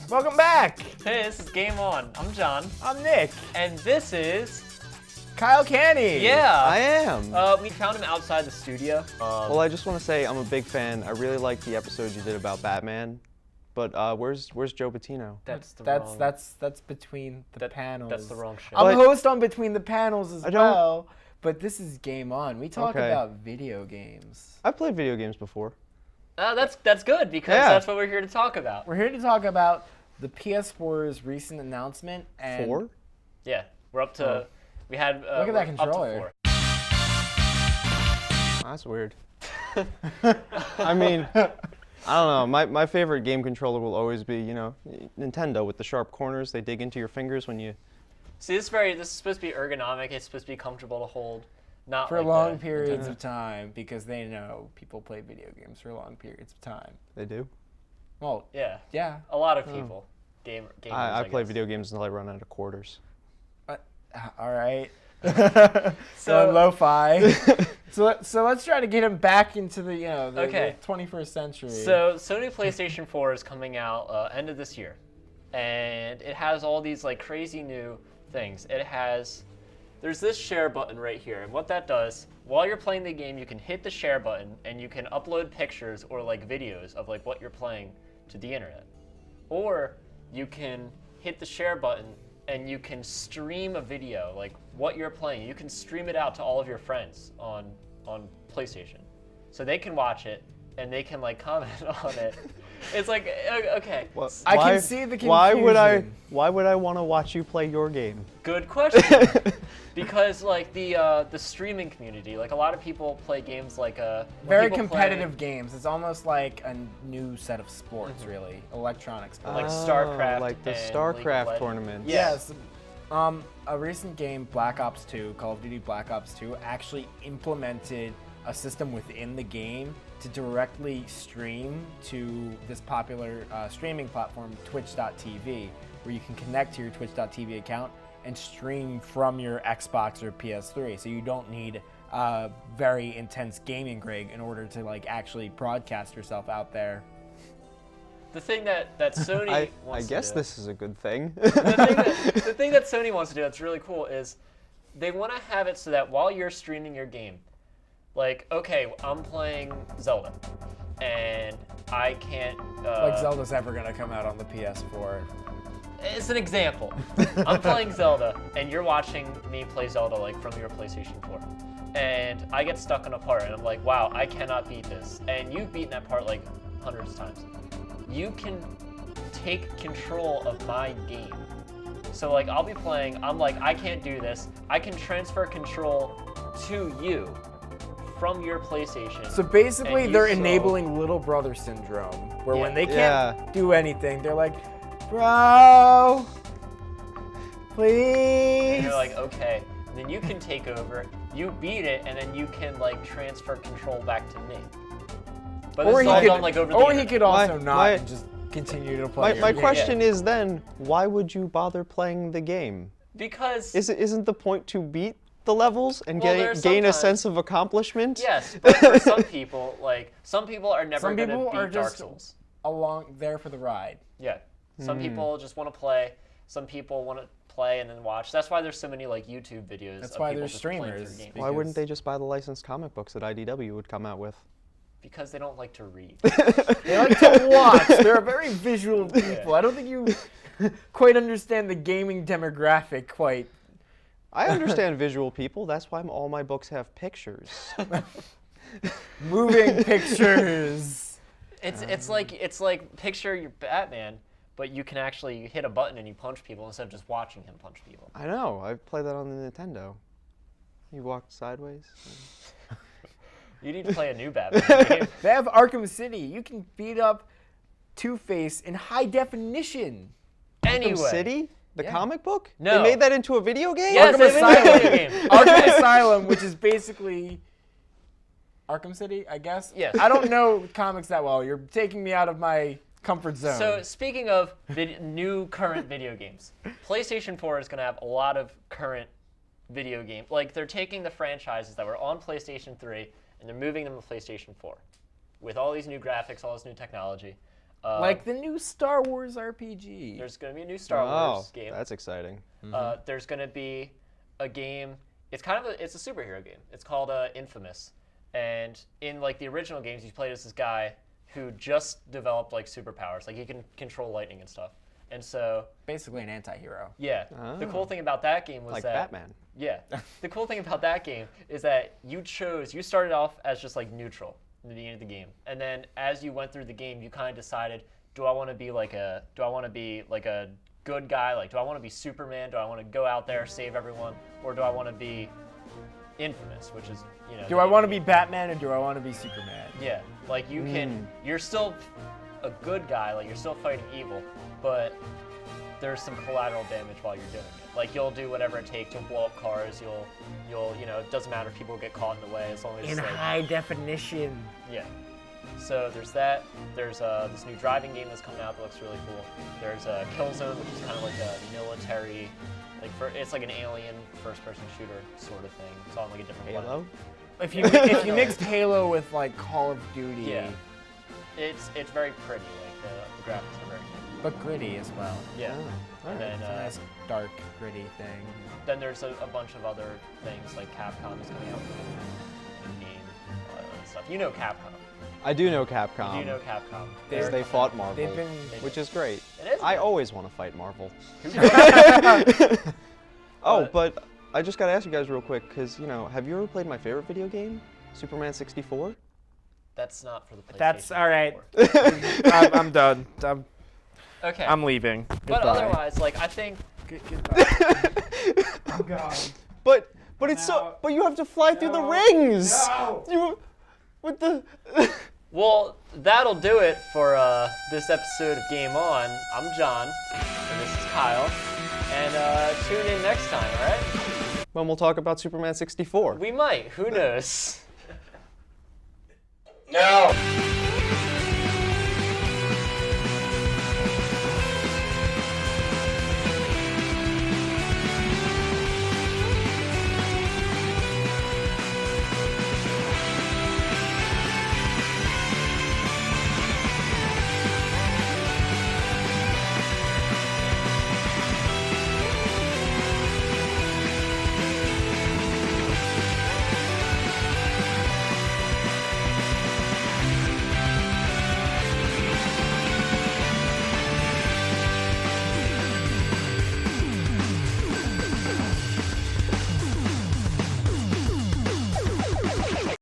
Welcome back. Hey, this is Game On. I'm John. I'm Nick. And this is... Kyle Canny. Yeah. I am. We found him outside the studio. Well, I just want to say I'm a big fan. I really liked the episode you did about Batman. But where's Joe Bettino? That's between the panels. That's the wrong show. I'm a host on Between the Panels as well. But this is Game On. We talk about video games. I've played video games before. That's good because that's what we're here to talk about. We're here to talk about the PS4's recent announcement. And 4? Yeah, we're up to. We had. Look at that controller. That's weird. I mean, I don't know. My favorite game controller will always be, Nintendo with the sharp corners. They dig into your fingers when you. See, this is supposed to be ergonomic. It's supposed to be comfortable to hold. Not for like long periods of time, because they know people play video games for long periods of time. They do? Well, yeah. A lot of people. Gamers, I play video games until I run out of quarters. All right. So lo-fi. so let's try to get him back into the the 21st century. So Sony PlayStation 4 is coming out end of this year, and it has all these like crazy new things. There's this share button right here, and what that does, while you're playing the game, you can hit the share button and you can upload pictures or like videos of like what you're playing to the internet. Or you can hit the share button and you can stream a video, like what you're playing. You can stream it out to all of your friends on PlayStation. So they can watch it and they can like comment on it. It's like, okay. Well, I can see the confusion. Why would I want to watch you play your game? Good question. Because like the streaming community, like a lot of people play games like very competitive games. It's almost like a new set of sports, really, electronic sports, like StarCraft, like the and StarCraft tournament. Yes. A recent game, Black Ops 2, Call of Duty Black Ops 2, actually implemented a system within the game to directly stream to this popular streaming platform, Twitch.tv, where you can connect to your Twitch.tv account and stream from your Xbox or PS3. So you don't need a very intense gaming rig in order to like actually broadcast yourself out there. The thing that Sony wants I guess to do, this is a good thing. the thing that Sony wants to do that's really cool is they want to have it so that while you're streaming your game, like, okay, I'm playing Zelda, and I can't... like Zelda's ever going to come out on the PS4. It's an example. I'm playing Zelda, and you're watching me play Zelda, like, from your PlayStation 4. And I get stuck on a part, and I'm like, wow, I cannot beat this. And you've beaten that part, like, hundreds of times. You can take control of my game. So, like, I'll be playing, I'm like, I can't do this. I can transfer control to you from your PlayStation. So basically, they're enabling little brother syndrome, where when they can't do anything, they're like, bro, please. And you're like, okay. And then you can take over, you beat it, and then you can like transfer control back to me. But this is all done like over the internet. He could also and just continue to play. My question is then, why would you bother playing the game? Because isn't the point to beat the levels and gain a sense of accomplishment? Yes, but for some people, like some people are never going to beat Dark Souls. Along there for the ride. Yeah, some people just want to play. Some people want to play and then watch. That's why there's so many like YouTube videos. That's why there's streamers. Why wouldn't they just buy the licensed comic books that IDW would come out with? Because they don't like to read. They like to watch. They're very visual people. I don't think you quite understand the gaming demographic quite. I understand visual people. That's why all my books have pictures. Moving pictures. It's like picture your Batman, but you can actually hit a button and you punch people instead of just watching him punch people. I know. I play that on the Nintendo. You walk sideways. You need to play a new Batman game. They have Arkham City. You can beat up Two-Face in high definition. Anyway. Arkham City? The comic book? No. They made that into a video game? Yes, Arkham Asylum. Video game. Arkham Asylum, which is basically Arkham City, I guess. Yes. I don't know comics that well. You're taking me out of my comfort zone. So speaking of new current video games, PlayStation 4 is going to have a lot of current video games. Like they're taking the franchises that were on PlayStation 3 and they're moving them to PlayStation 4 with all these new graphics, all this new technology. Like the new Star Wars RPG. There's going to be a new Star Oh, Wars game. that's exciting. There's going to be a game. It's a superhero game. It's called Infamous. And in like the original games, you played as this guy who just developed like superpowers. Like he can control lightning and stuff. And so Basically an anti-hero. yeah, the cool thing about that game was Like that Batman. yeah, the cool thing about that game is that you started off as just like neutral in the beginning of the game, and then as you went through the game, you kind of decided, do I want to be like a good guy? Like, do I want to be Superman? Do I want to go out there save everyone, or do I want to be Infamous, which is Do I want to be Batman or do I want to be Superman? yeah, like you're still a good guy, like you're still fighting evil, but there's some collateral damage while you're doing it. Like you'll do whatever it takes. You'll blow up cars. You'll it doesn't matter if people get caught in the way as long as In like, high definition. yeah. So there's that. There's this new driving game that's coming out that looks really cool. There's Killzone, which is kind of like a military, it's like an alien first-person shooter sort of thing. It's on like a different Halo? planet. If you mixed Halo with like Call of Duty, Yeah. It's very pretty. Like the graphics are very good. but gritty as well. Yeah. Oh, And alright. then It's a nice dark gritty thing. then there's a bunch of other things like Capcom is coming out with a game, and stuff. You know Capcom. I do know Capcom. You do know Capcom. Because they fought Marvel, They've been which is great. It is I good. always want to fight Marvel. But- But I just got to ask you guys real quick, because, have you ever played my favorite video game, Superman 64? That's not for the PlayStation. That's all right. 4. I'm done. Okay. I'm leaving. but Goodbye. otherwise, like I think Goodbye. I'm gone. But it's so. out. But you have to fly through the No. rings. No. You, with the. well, that'll do it for this episode of Game On. I'm John, and this is Kyle, and tune in next time. All right? When we'll talk about Superman 64. We might. Who knows?